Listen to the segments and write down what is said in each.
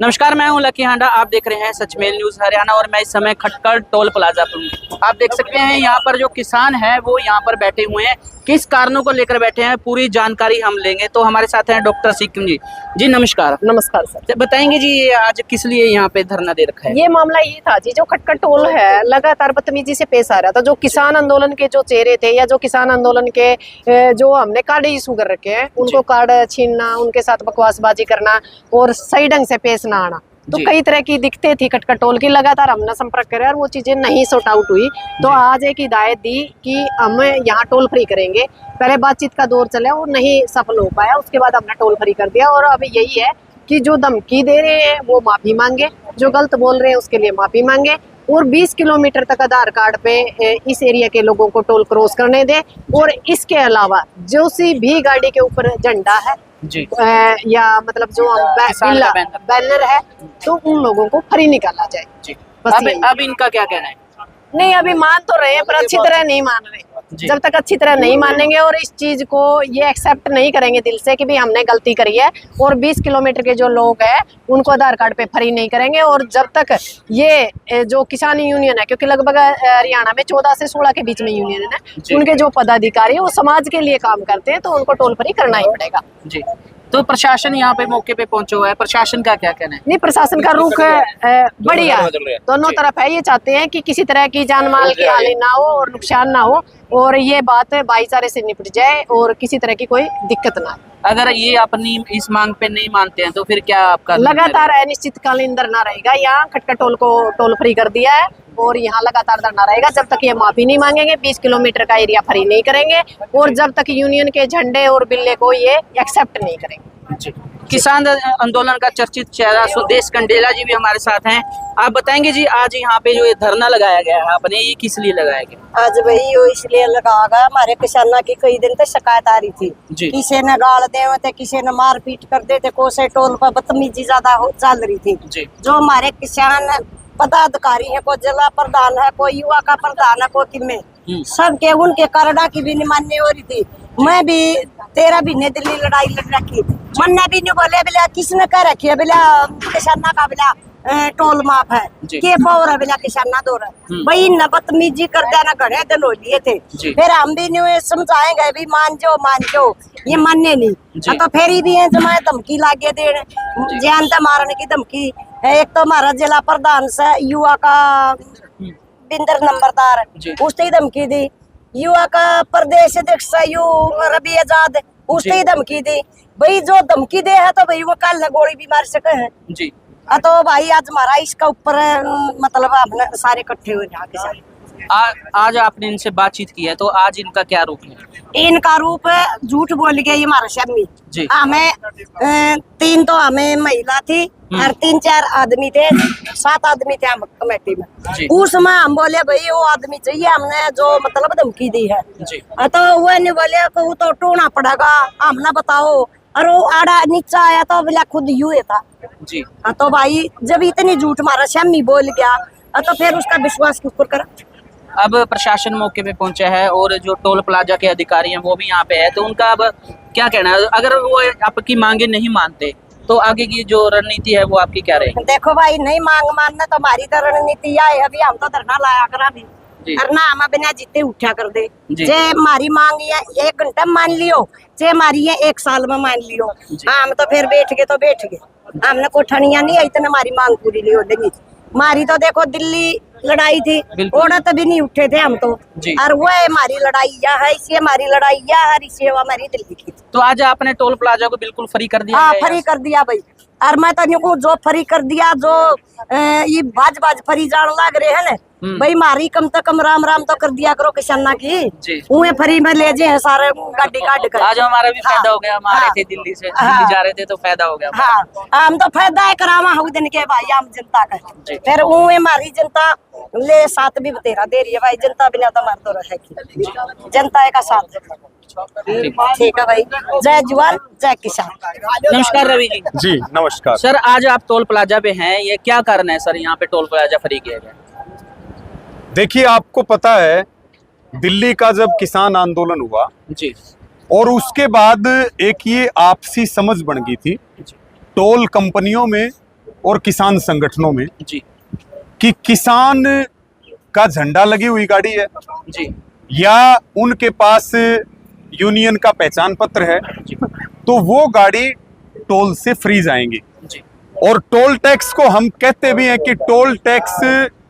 नमस्कार, मैं हूं लकी हांडा। आप देख रहे हैं सचमेल न्यूज हरियाणा और मैं इस समय खटकड़ टोल प्लाजा पर हूं। आप देख सकते हैं यहाँ पर जो किसान हैं वो यहाँ पर बैठे हुए हैं। किस कारणों को लेकर बैठे हैं पूरी जानकारी हम लेंगे। तो हमारे साथ हैं डॉक्टर सिक्किम जी। जी नमस्कार। नमस्कार सर। बताएंगे जी ये आज किस लिए यहाँ पे धरना दे रखा है? ये मामला ये था जी, जो खटकड़ टोल है लगातार बदतमीजी से पेश आ रहा था। जो किसान आंदोलन के जो चेहरे थे या जो किसान आंदोलन के जो हमने कार्ड इशू कर रखे हैं उनको कार्ड छीनना, उनके साथ बकवासबाजी करना और सही ढंग से पेश ना आना, तो कई तरह की दिक्कतें थी खटकड़ टोल की। लगातार हमने संपर्क करे और वो चीजें नहीं सॉर्ट आउट हुई, तो आज एक हिदायत दी कि हम यहाँ टोल फ्री करेंगे। पहले बातचीत का दौर चला, वो नहीं सफल हो पाया, उसके बाद हमने टोल फ्री कर दिया। और अब यही है कि जो धमकी दे रहे हैं वो माफी मांगे, जो गलत बोल रहे हैं उसके लिए माफी मांगे और 20 किलोमीटर तक आधार कार्ड पे इस एरिया के लोगों को टोल क्रॉस करने दे। और इसके अलावा जो सी भी गाड़ी के ऊपर झंडा है जी या मतलब जो बैनर है तो उन लोगों को फ्री निकाला जाए जी। अब इनका क्या कहना है? नहीं, अभी मान तो रहे हैं पर अच्छी तरह नहीं मान रहे। जब तक अच्छी तरह नहीं मानेंगे और इस चीज को ये एक्सेप्ट नहीं करेंगे दिल से कि भी हमने गलती करी है और 20 किलोमीटर के जो लोग हैं उनको आधार कार्ड पे फ्री नहीं करेंगे, और जब तक ये जो किसान यूनियन है, क्योंकि लगभग हरियाणा में 14 से 16 के बीच में यूनियन है, उनके जो पदाधिकारी है वो समाज के लिए काम करते हैं, तो उनको टोल फ्री करना ही पड़ेगा जी। तो प्रशासन यहाँ पे मौके पे पहुंचा हुआ है, प्रशासन का क्या कहना है? नहीं, प्रशासन का रुख बढ़िया दोनों तरफ है। ये चाहते हैं कि किसी तरह की जान माल की हानि ना हो और नुकसान ना हो और ये बात भाईचारे से निपट जाए और किसी तरह की कोई दिक्कत ना आए। अगर ये अपनी इस मांग पे नहीं मानते हैं तो फिर क्या आपका? लगातार अनिश्चितकालीन धरना रहेगा। यहाँ खटकड़ टोल को टोल फ्री कर दिया है और यहाँ लगातार धरना रहेगा जब तक ये माफी नहीं मांगेंगे, 20 किलोमीटर का एरिया फ्री नहीं करेंगे और जब तक यूनियन के झंडे और बिल्ले को ये एक्सेप्ट नहीं करेंगे। किसान आंदोलन का चर्चित चेहरा सुदेश कंडेला जी भी हमारे साथ हैं। आप बताएंगे जी आज यहाँ पे जो ये धरना लगाया गया है आपने, ये किस लिए लगाया गया? आज भाई यो इसलिए लगाया गया, हमारे किसानों की कई दिन तक शिकायत आ रही थी, किसी ने गाल दे थे, किसी ने मार पीट कर देते, कोसे टोल पर बदतमीजी ज्यादा चल रही थी। जो हमारे किसान पदाधिकारी है, कोई जिला प्रधान है, कोई युवा का प्रधान है, कोई किमे सबके उनके करड़ा की भी नहीं मान्य हो रही थी। मैं भी 13 महीने दिल्ली लड़ाई लड़ रखी, मन्ना भी नहीं बोले बिला किसने कह रखी है बिला किसाना का बिला टोल माफ है के पावर है बिला किसाना दो रहा भाई न बदतमीजी कर देना घड़े दिन हो लिए थे। फिर हम भी नहीं समझाएंगे भी मान जो ये मानने नहीं, तो फिर भी है जमा धमकी लागे दे जान से मारने की धमकी। एक तो हमारा जिला प्रधान से युवा का बिंदर नंबरदार उसने धमकी दी, युवा का प्रदेश अध्यक्ष रवि आजाद उसने ही धमकी दी। भाई जो धमकी दे है तो भाई वो कल गोली भी मार सके है जी। तो भाई आज हमारा इसका ऊपर मतलब अपने सारे इकट्ठे हुए यहाँ के सारे। आज आपने इनसे बातचीत की है तो आज इनका क्या रूप है? इनका रूप झूठ बोल गया हमारा शर्मी। हमें 3 तो हमें महिला थी और 3-4 आदमी थे, 7 आदमी थे हम कमेटी में। उसमें हम बोले भाई वो आदमी चाहिए, हमने जो मतलब धमकी दी है तो वो नहीं बोले वो तो टूना पड़ेगा, हमने बताओ। और वो आड़ा नीचा आया तो बोला खुद यूं था जी। तो भाई जब इतनी झूठ मारा शर्मी बोल गया तो फिर उसका विश्वास किस पर करा। अब प्रशासन मौके पे पहुंचा है और जो टोल प्लाजा के अधिकारी हैं वो भी यहाँ पे है, तो उनका अब क्या कहना है? अगर वो आपकी मांगे नहीं मानते तो आगे की जो रणनीति है वो आपकी क्या रहेगी? देखो भाई, नहीं मांग मानना तो हमारी तो रणनीति है। अभी हम तो धरना लाया करा भी धरना हम बिना जीते उठा कर दे। जे हमारी मांग है 1 घंटा मान लियो, जे हमारी है 1 साल में मान लियो, हम तो फिर बैठ गए तो बैठ गए, हमने कोठनिया नहीं है इतने हमारी मांग पूरी नहीं हो देगी। हमारी तो देखो दिल्ली लड़ाई थी, औरत भी नहीं उठे थे हम तो, और वो हमारी लड़ाई है, इसी हमारी लड़ाई है, इसी हमारी दिल्ली की। तो आज आपने टोल प्लाजा को बिल्कुल फ्री कर दिया? हाँ, फ्री कर दिया भाई। और मैं तो जो फ्री कर दिया, जो ये बाज फ्री जान लग रहे है ना भाई, मारी कम तो कम राम राम तो कर दिया करो किसाना की, उन्हें फ्री में ले जाए सारे गाड़ी काट कर। आज हमारा भी फायदा हो गया, हम आ रहे थे दिल्ली से, दिल्ली जा रहे थे तो फायदा हो गया। हाँ, हम तो फायदा है करावा हो दिन के भाई आम जनता का। फिर उन्हें हमारी जनता ले साथ भी बतेरा दे रही है भाई, जनता बिना तो मर तो रहेगी, जनता का साथ। ठीक है भाई, जय जवान जय किसान। नमस्कार रवि जी। जी नमस्कार सर, आज आप टोल प्लाजा पे हैं, ये क्या कारण है सर यहाँ पे टोल प्लाजा फ्री किया गया? देखिए, आपको पता है दिल्ली का जब किसान आंदोलन हुआ जी और उसके बाद एक ये आपसी समझ बन गई थी टोल कंपनियों में और किसान संगठनों में जी कि किसान का झंडा लगी हुई गाड़ी है जी या उनके पास यूनियन का पहचान पत्र है, जी तो वो गाड़ी टोल से फ्री जाएंगी। जी और टोल टैक्स को हम कहते भी हैं कि टोल टैक्स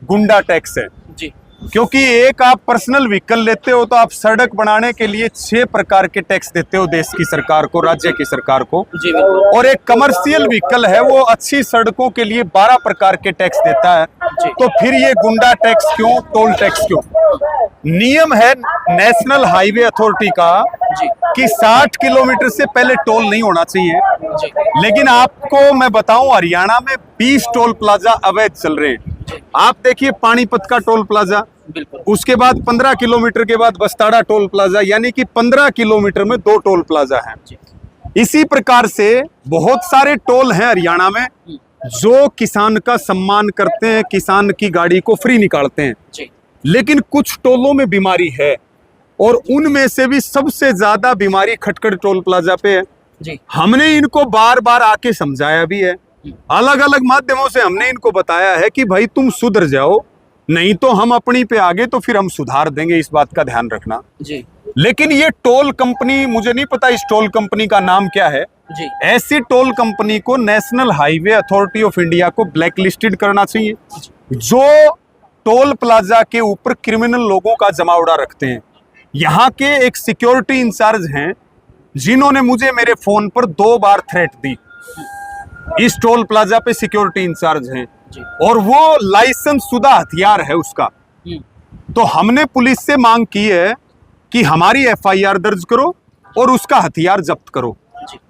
गुंडा टैक्स है, जी क्योंकि एक आप पर्सनल व्हीकल लेते हो तो आप सड़क बनाने के लिए 6 प्रकार के टैक्स देते हो देश की सरकार को, राज्य की सरकार को। जी बिल्कुल। और एक कमर्शियल व्हीकल है वो अच्छी सड़कों के लिए 12 प्रकार के टैक्स देता है। जी। तो फिर ये गुंडा टैक्स क्यों, टोल टैक्स क्यों? नियम है नेशनल हाईवे अथॉरिटी का जी कि 60 किलोमीटर से पहले टोल नहीं होना चाहिए, जी लेकिन आपको मैं बताऊं हरियाणा में 20 टोल प्लाजा अवैध चल रहे हैं। आप देखिए पानीपत का टोल प्लाजा, बिल्कुल। उसके बाद 15 किलोमीटर के बाद बस्ताड़ा टोल प्लाजा, यानी कि 15 किलोमीटर में 2 टोल प्लाजा हैं। इसी प्रकार से बहुत सारे टोल हैं हरियाणा में जो किसान का सम्मान करते हैं, किसान की गाड़ी को फ्री निकालते हैं। जी लेकिन कुछ टोलों में बीमारी है और उनमें से भी सबसे ज्यादा बीमारी खटखड़ टोल प्लाजा पे है। जी हमने इनको बार बार आके समझाया भी है, अलग अलग माध्यमों से हमने इनको बताया है कि भाई तुम सुधर जाओ, नहीं तो हम अपनी पे आगे तो फिर हम सुधार देंगे, इस बात का ध्यान रखना। जी लेकिन ये टोल कंपनी, मुझे नहीं पता इस टोल कंपनी का नाम क्या है, जी ऐसी टोल कंपनी को national highway authority of India को ब्लैक लिस्टेड करना चाहिए जो टोल प्लाजा के ऊपर क्रिमिनल लोगों का जमावड़ा रखते हैं। यहाँ के एक सिक्योरिटी इंचार्ज हैं जिन्होंने मुझे मेरे फोन पर 2 बार थ्रेट दी। इस टोल प्लाजा पे सिक्योरिटी इंचार्ज हैं और वो लाइसेंस शुदा हथियार है उसका। तो हमने पुलिस से मांग की है कि हमारी FIR दर्ज करो और उसका हथियार जब्त करो,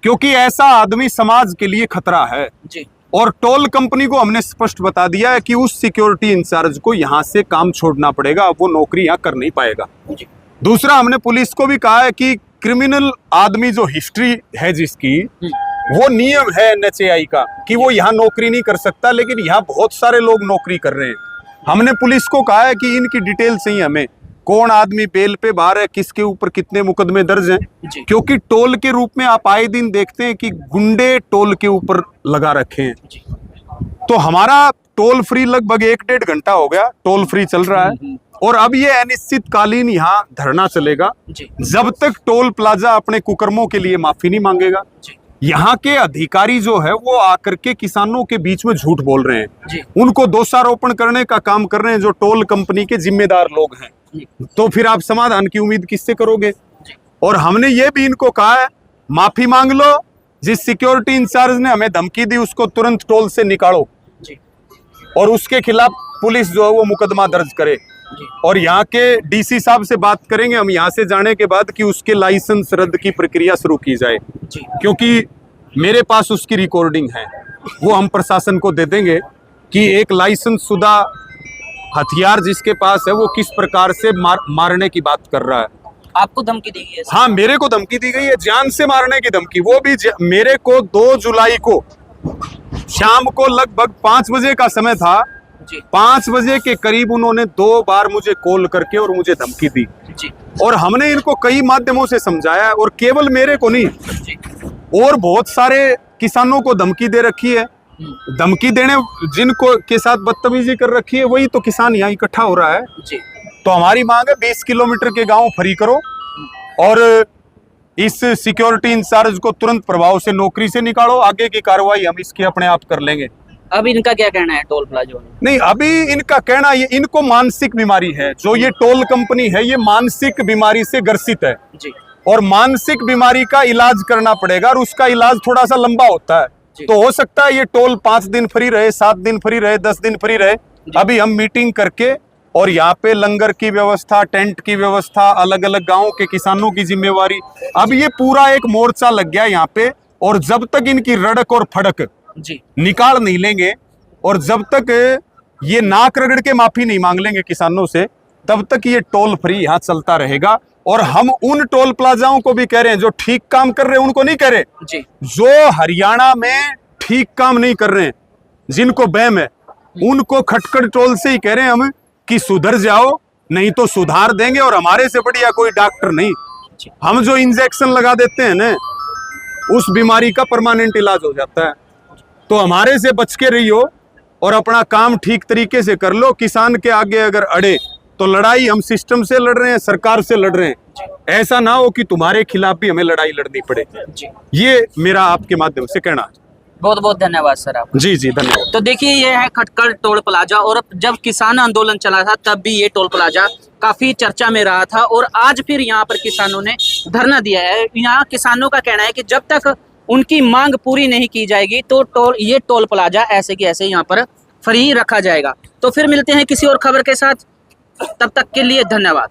क्योंकि ऐसा आदमी समाज के लिए खतरा है। जी और टोल कंपनी को हमने स्पष्ट बता दिया है कि उस सिक्योरिटी इंचार्ज को यहाँ से काम छोड़ना पड़ेगा, वो नौकरी यहाँ कर नहीं पाएगा। जी दूसरा, हमने पुलिस को भी कहा है कि क्रिमिनल आदमी जो हिस्ट्री है जिसकी, वो नियम है NHAI का कि वो यहाँ नौकरी नहीं कर सकता, लेकिन यहाँ बहुत सारे लोग नौकरी कर रहे हैं। हमने पुलिस को कहा है कि इनकी डिटेल चाहिए हमें, कौन आदमी बेल पे बाहर है, किसके ऊपर कितने मुकदमे दर्ज हैं, क्योंकि टोल के रूप में आप आए दिन देखते हैं कि गुंडे टोल के ऊपर लगा रखे हैं। तो हमारा टोल फ्री लगभग 1-1.5 घंटा हो गया टोल फ्री चल रहा है और अब ये अनिश्चितकालीन यहाँ धरना चलेगा जब तक टोल प्लाजा अपने कुकर्मों के लिए माफी नहीं मांगेगा। यहाँ के अधिकारी जो है वो आकर के किसानों के बीच में झूठ बोल रहे हैं, उनको दोषारोपण करने का काम कर रहे हैं जो टोल कंपनी के जिम्मेदार लोग हैं। तो फिर आप समाधान की उम्मीद किससे करोगे? और हमने ये भी इनको कहा है माफी मांग लो, जिस सिक्योरिटी इंचार्ज ने हमें धमकी दी उसको तुरंत टोल से निकालो और उसके खिलाफ पुलिस जो है वो मुकदमा दर्ज करे। और यहाँ के DC साहब से बात करेंगे हम यहाँ से जाने के बाद कि उसके लाइसेंस रद्द की प्रक्रिया शुरू की जाए, क्योंकि मेरे पास उसकी रिकॉर्डिंग है, वो हम प्रशासन को दे देंगे कि एक लाइसेंस शुदा हथियार जिसके पास है वो किस प्रकार से मारने की बात कर रहा है। आपको धमकी दी गई है? हाँ, मेरे को धमकी दी गई है, जान से मारने की धमकी। वो भी मेरे को 2 जुलाई को शाम को लगभग 5 बजे का समय था, 5 बजे के करीब उन्होंने 2 बार मुझे कॉल करके और मुझे धमकी दी। और हमने इनको कई माध्यमों से समझाया और केवल मेरे को नहीं और बहुत सारे किसानों को धमकी दे रखी है। धमकी देने जिनको के साथ बदतमीजी कर रखी है वही तो किसान यहाँ इकट्ठा हो रहा है। तो हमारी मांग है 20 किलोमीटर के गांव फ्री करो और इस सिक्योरिटी इंचार्ज को तुरंत प्रभाव से नौकरी से निकालो। आगे की कार्रवाई हम इसकी अपने आप कर लेंगे। अब इनका क्या कहना है टोल प्लाजा में? नहीं, अभी इनका कहना ये इनको मानसिक बीमारी है। जो ये टोल कंपनी है ये मानसिक बीमारी से ग्रसित है और मानसिक बीमारी का इलाज करना पड़ेगा और उसका इलाज थोड़ा सा लंबा होता है। तो हो सकता है ये टोल 5 दिन फ्री रहे, 7 दिन फ्री रहे, 10 दिन फ्री रहे। अभी हम मीटिंग करके और यहाँ पे लंगर की व्यवस्था, टेंट की व्यवस्था, अलग अलग गाँव के किसानों की जिम्मेवारी, अब ये पूरा एक मोर्चा लग गया यहाँ पे। और जब तक इनकी रड़क और फड़क निकाल नहीं लेंगे और जब तक ये नाक रगड़ के माफी नहीं मांग लेंगे किसानों से, तब तक ये टोल फ्री यहाँ चलता रहेगा। और हम उन टोल प्लाजाओं को भी कह रहे हैं जो ठीक काम कर रहे हैं, उनको नहीं कह रहे, जो हरियाणा में ठीक काम नहीं कर रहे हैं, जिनको बैम है, उनको खटखड़ टोल से ही कह रहे हैं हम कि सुधर जाओ, नहीं तो सुधार देंगे। और हमारे से बढ़िया कोई डॉक्टर नहीं, हम जो इंजेक्शन लगा देते हैं ना, उस बीमारी का परमानेंट इलाज हो जाता है। तो हमारे से बच के रहियो और अपना काम ठीक तरीके से कर लो। किसान के आगे अगर अड़े तो लड़ाई हम सिस्टम से लड़ रहे हैं, सरकार से लड़ रहे हैं, ऐसा ना हो कि तुम्हारे खिलाफ भी हमें लड़ाई लड़नी पड़े। ये मेरा आपके माध्यम से कहना है। बहुत बहुत धन्यवाद सर आप। जी जी धन्यवाद। तो देखिए ये है खटकड़ टोल प्लाजा, और जब किसान आंदोलन चला था तब भी ये टोल प्लाजा काफी चर्चा में रहा था, और आज फिर यहाँ पर किसानों ने धरना दिया है। यहाँ किसानों का कहना है कि जब तक उनकी मांग पूरी नहीं की जाएगी तो ये टोल प्लाजा ऐसे की ऐसे यहाँ पर फ्री रखा जाएगा। तो फिर मिलते हैं किसी और खबर के साथ, तब तक के लिए धन्यवाद।